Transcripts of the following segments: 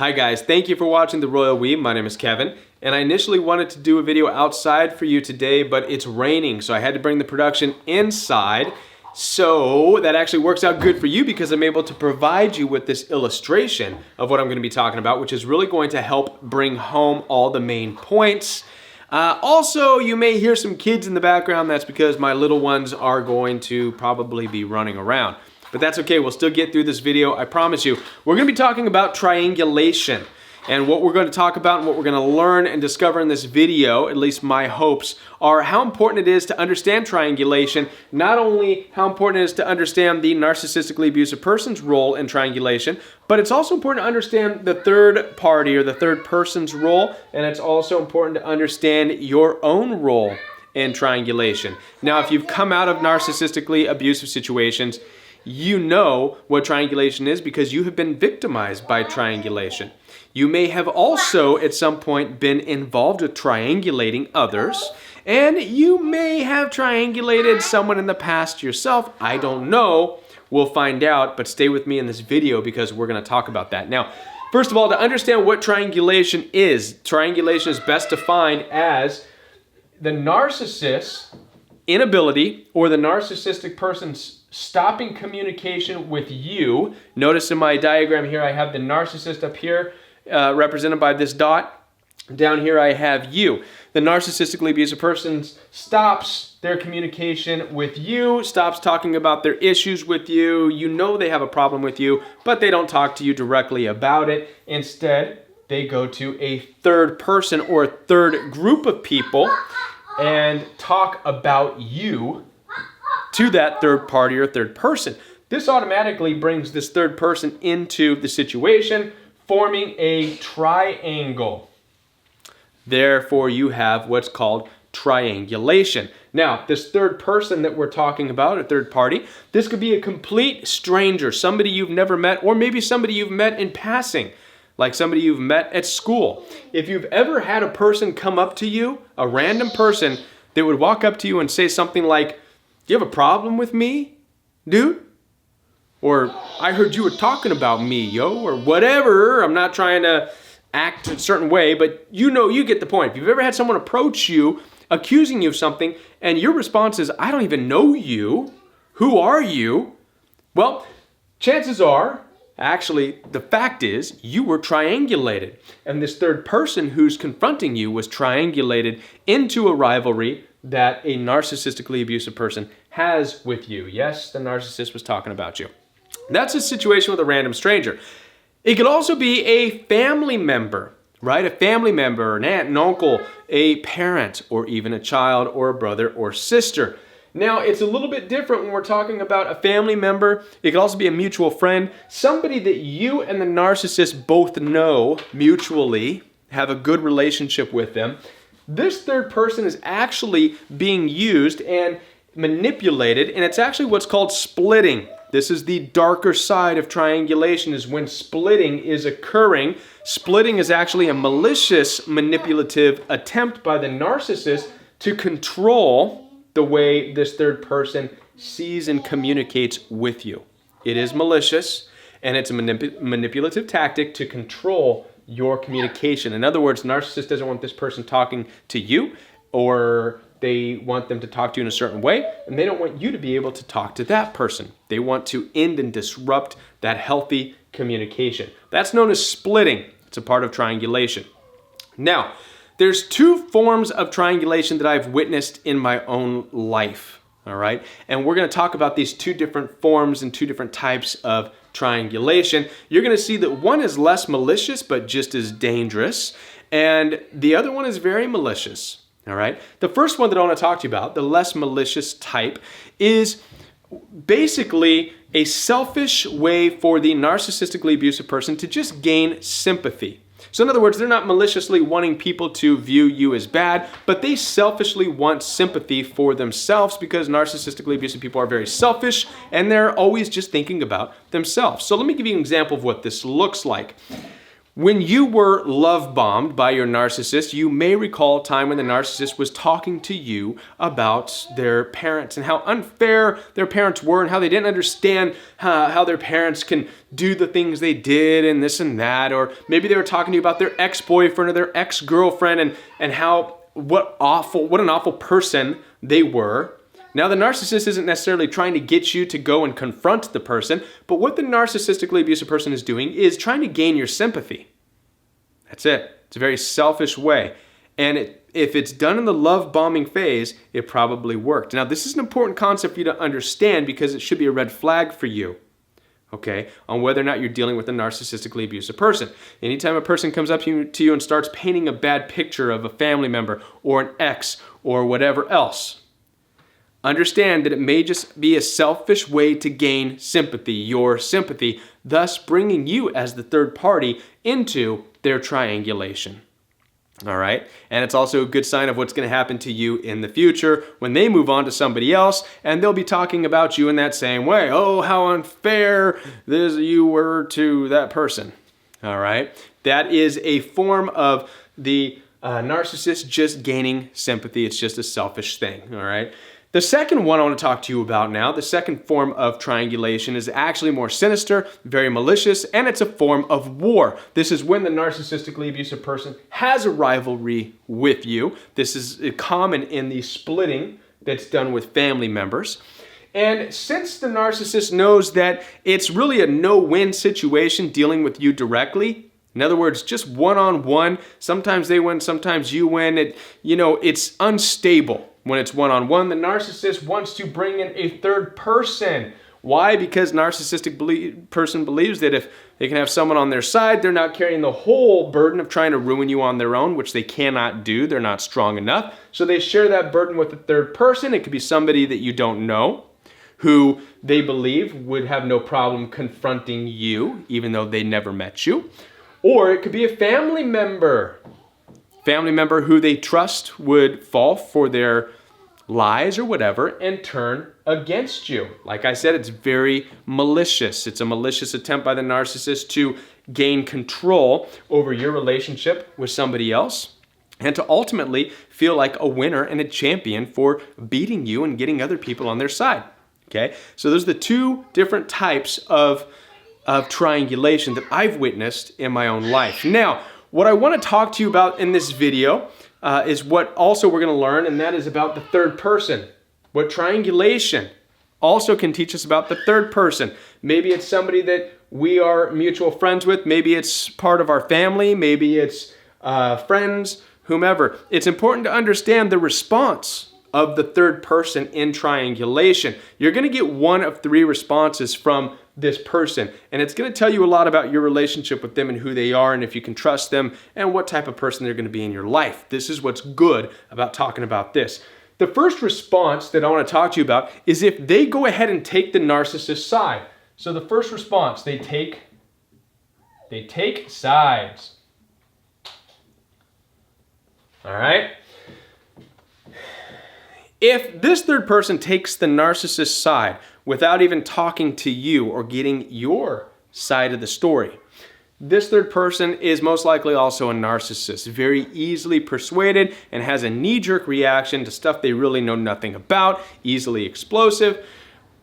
Hi guys, thank you for watching The Royal We. My name is Kevin, and I initially wanted to do a video outside for you today, but it's raining, so I had to bring the production inside. So that actually works out good for you because I'm able to provide you with this illustration of what I'm going to be talking about, which is really going to help bring home all the main points. Also, you may hear some kids in the background. That's because my little ones are going to probably be running around. But that's okay, we'll still get through this video, I promise you. We're gonna be talking about triangulation. And what we're gonna talk about and what we're gonna learn and discover in this video, at least my hopes, are how important it is to understand triangulation, not only how important it is to understand the narcissistically abusive person's role in triangulation, but it's also important to understand the third party or the third person's role, and it's also important to understand your own role in triangulation. Now, if you've come out of narcissistically abusive situations, you know what triangulation is because you have been victimized by triangulation. You may have also at some point been involved with triangulating others, and you may have triangulated someone in the past yourself. I don't know. We'll find out, but stay with me in this video because we're going to talk about that. Now, first of all, to understand what triangulation is best defined as the narcissist's inability or the narcissistic person's stopping communication with you. Notice in my diagram here I have the narcissist up here represented by this dot. Down here I have you. The narcissistically abusive person stops their communication with you, stops talking about their issues with you. You know they have a problem with you, but they don't talk to you directly about it. Instead, they go to a third person or a third group of people and talk about you to that third party or third person. This automatically brings this third person into the situation, forming a triangle. Therefore, you have what's called triangulation. Now, this third person that we're talking about, a third party, this could be a complete stranger, somebody you've never met, or maybe somebody you've met in passing, like somebody you've met at school. If you've ever had a person come up to you, a random person that would walk up to you and say something like, "Do you have a problem with me, dude?" Or, "I heard you were talking about me, yo," or whatever. I'm not trying to act a certain way, but you know, you get the point. If you've ever had someone approach you, accusing you of something, and your response is, "I don't even know you. Who are you?" Well, chances are, actually, the fact is, you were triangulated. And this third person who's confronting you was triangulated into a rivalry that a narcissistically abusive person has with you. Yes, the narcissist was talking about you. That's a situation with a random stranger. It could also be a family member, right? A family member, an aunt, an uncle, a parent, or even a child or a brother or sister. Now, it's a little bit different when we're talking about a family member. It could also be a mutual friend, somebody that you and the narcissist both know mutually, have a good relationship with them. This third person is actually being used and manipulated, and it's actually what's called splitting. This is the darker side of triangulation, is when splitting is occurring. Splitting is actually a malicious, manipulative attempt by the narcissist to control the way this third person sees and communicates with you. It is malicious, and it's a manipulative tactic to control your communication. In other words, the narcissist doesn't want this person talking to you, or they want them to talk to you in a certain way, and they don't want you to be able to talk to that person. They want to end and disrupt that healthy communication. That's known as splitting. It's a part of triangulation. Now, there's two forms of triangulation that I've witnessed in my own life, all right? And we're gonna talk about these two different forms and two different types of triangulation. You're gonna see that one is less malicious, but just as dangerous, and the other one is very malicious, all right? The first one that I wanna talk to you about, the less malicious type, is basically a selfish way for the narcissistically abusive person to just gain sympathy. So in other words, they're not maliciously wanting people to view you as bad, but they selfishly want sympathy for themselves because narcissistically abusive people are very selfish and they're always just thinking about themselves. So let me give you an example of what this looks like. When you were love bombed by your narcissist, you may recall a time when the narcissist was talking to you about their parents and how unfair their parents were and how they didn't understand how their parents can do the things they did and this and that. Or maybe they were talking to you about their ex-boyfriend or their ex-girlfriend and how what an awful person they were. Now, the narcissist isn't necessarily trying to get you to go and confront the person, but what the narcissistically abusive person is doing is trying to gain your sympathy. That's it. It's a very selfish way. And if it's done in the love bombing phase, it probably worked. Now, this is an important concept for you to understand because it should be a red flag for you, okay, on whether or not you're dealing with a narcissistically abusive person. Anytime a person comes up to you and starts painting a bad picture of a family member or an ex or whatever else, understand that it may just be a selfish way to gain sympathy, your sympathy, thus bringing you as the third party into their triangulation. All right? And it's also a good sign of what's going to happen to you in the future when they move on to somebody else and they'll be talking about you in that same way. Oh, how unfair you were to that person. All right? That is a form of the narcissist just gaining sympathy. It's just a selfish thing. All right? The second one I want to talk to you about now, the second form of triangulation, is actually more sinister, very malicious, and it's a form of war. This is when the narcissistically abusive person has a rivalry with you. This is common in the splitting that's done with family members. And since the narcissist knows that it's really a no-win situation dealing with you directly, in other words, just one-on-one, sometimes they win, sometimes you win, it's unstable. When it's one-on-one, the narcissist wants to bring in a third person. Why? Because narcissistic person believes that if they can have someone on their side, they're not carrying the whole burden of trying to ruin you on their own, which they cannot do. They're not strong enough. So they share that burden with a third person. It could be somebody that you don't know, who they believe would have no problem confronting you, even though they never met you. Or it could be a family member who they trust would fall for their lies or whatever and turn against you. Like I said, it's very malicious. It's a malicious attempt by the narcissist to gain control over your relationship with somebody else and to ultimately feel like a winner and a champion for beating you and getting other people on their side. Okay? So those are the two different types of triangulation that I've witnessed in my own life. Now, what I want to talk to you about in this video is what also we're going to learn, and that is about the third person. What triangulation also can teach us about the third person. Maybe it's somebody that we are mutual friends with. Maybe it's part of our family. Maybe it's friends, whomever. It's important to understand the response of the third person in triangulation. You're going to get one of three responses from this person, and it's going to tell you a lot about your relationship with them and who they are and if you can trust them and what type of person they're going to be in your life. This is what's good about talking about this. The first response that I want to talk to you about is if they go ahead and take the narcissist's side. So the first response, they take sides. All right? If this third person takes the narcissist's side without even talking to you or getting your side of the story, this third person is most likely also a narcissist, very easily persuaded and has a knee-jerk reaction to stuff they really know nothing about, easily explosive,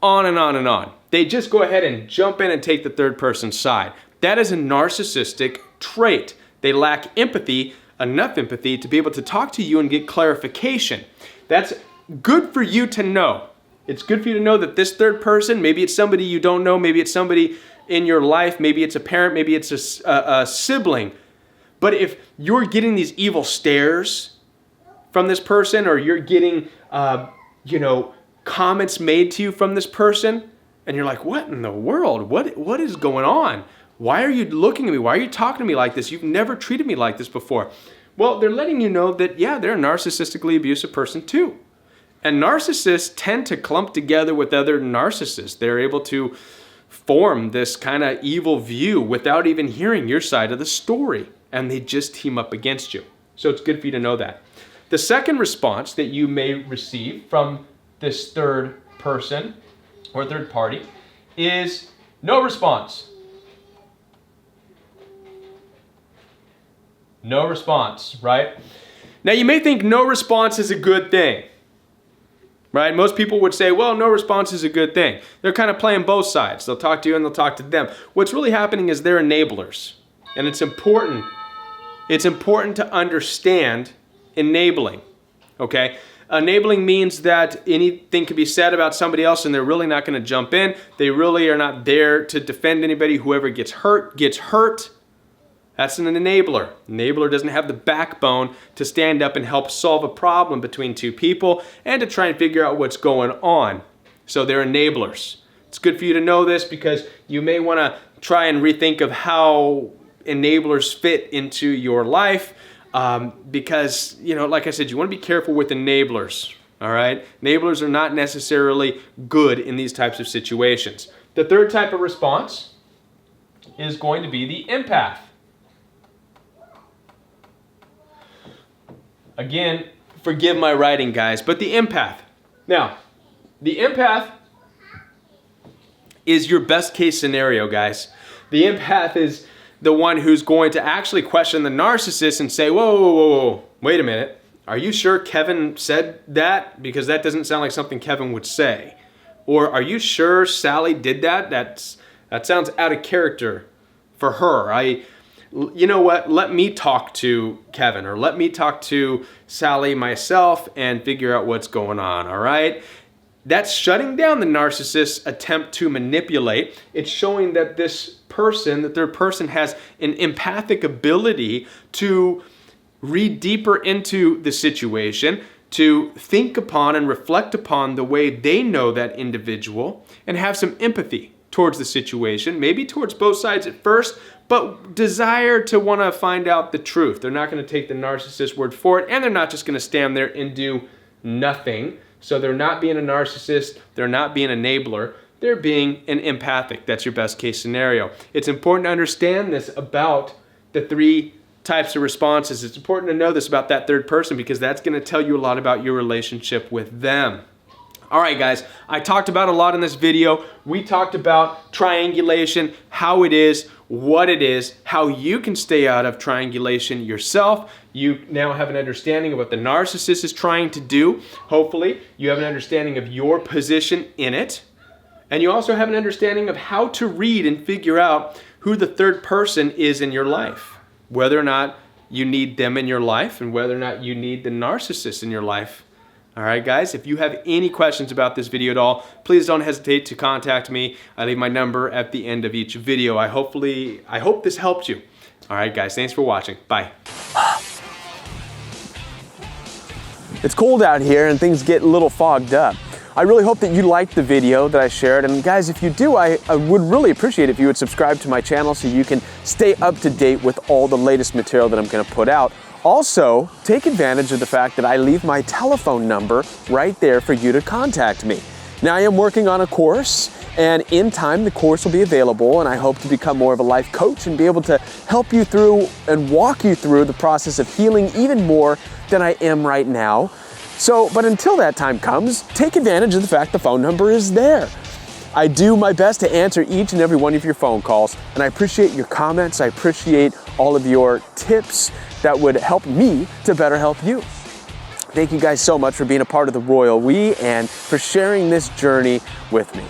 on and on and on. They just go ahead and jump in and take the third person's side. That is a narcissistic trait. They lack empathy, enough empathy to be able to talk to you and get clarification. That's good for you to know. It's good for you to know that this third person, maybe it's somebody you don't know, maybe it's somebody in your life, maybe it's a parent, maybe it's a sibling. But if you're getting these evil stares from this person, or you're getting, comments made to you from this person, and you're like, what in the world? What is going on? Why are you looking at me? Why are you talking to me like this? You've never treated me like this before. Well, they're letting you know that, yeah, they're a narcissistically abusive person too. And narcissists tend to clump together with other narcissists. They're able to form this kind of evil view without even hearing your side of the story. And they just team up against you. So it's good for you to know that. The second response that you may receive from this third person or third party is no response. No response, right? Now you may think no response is a good thing, right? Most people would say, well, no response is a good thing. They're kind of playing both sides. They'll talk to you and they'll talk to them. What's really happening is they're enablers. And it's important to understand enabling, okay? Enabling means that anything can be said about somebody else and they're really not going to jump in. They really are not there to defend anybody. Whoever gets hurt, gets hurt. That's an enabler. Enabler doesn't have the backbone to stand up and help solve a problem between two people and to try and figure out what's going on. So they're enablers. It's good for you to know this because you may want to try and rethink of how enablers fit into your life. Because, you know, like I said, you want to be careful with enablers, all right? Enablers are not necessarily good in these types of situations. The third type of response is going to be the empath. Again, forgive my writing, guys, but the empath. Now, the empath is your best case scenario, guys. The empath is the one who's going to actually question the narcissist and say, whoa, whoa, whoa, whoa, wait a minute. Are you sure Kevin said that? Because that doesn't sound like something Kevin would say. Or are you sure Sally did that? That sounds out of character for her. You know what? Let me talk to Kevin or let me talk to Sally myself and figure out what's going on, all right? That's shutting down the narcissist's attempt to manipulate. It's showing that this person, the third person, has an empathic ability to read deeper into the situation, to think upon and reflect upon the way they know that individual, and have some empathy towards the situation, maybe towards both sides at first, but desire to want to find out the truth. They're not going to take the narcissist's word for it, and they're not just going to stand there and do nothing. So they're not being a narcissist, they're not being an enabler, they're being an empathic. That's your best case scenario. It's important to understand this about the three types of responses. It's important to know this about that third person because that's going to tell you a lot about your relationship with them. All right, guys, I talked about a lot in this video. We talked about triangulation, how it is, what it is, how you can stay out of triangulation yourself. You now have an understanding of what the narcissist is trying to do. Hopefully, you have an understanding of your position in it. And you also have an understanding of how to read and figure out who the third person is in your life. Whether or not you need them in your life and whether or not you need the narcissist in your life. All right, guys, if you have any questions about this video at all, please don't hesitate to contact me. I leave my number at the end of each video. I hope this helped you. All right, guys, thanks for watching. Bye. It's cold out here and things get a little fogged up. I really hope that you liked the video that I shared. And guys, if you do, I would really appreciate if you would subscribe to my channel so you can stay up to date with all the latest material that I'm going to put out. Also, take advantage of the fact that I leave my telephone number right there for you to contact me. Now, I am working on a course, and in time the course will be available, and I hope to become more of a life coach and be able to help you through and walk you through the process of healing even more than I am right now. So, but until that time comes, take advantage of the fact the phone number is there. I do my best to answer each and every one of your phone calls, and I appreciate your comments. I appreciate all of your tips that would help me to better help you. Thank you guys so much for being a part of the Royal We and for sharing this journey with me.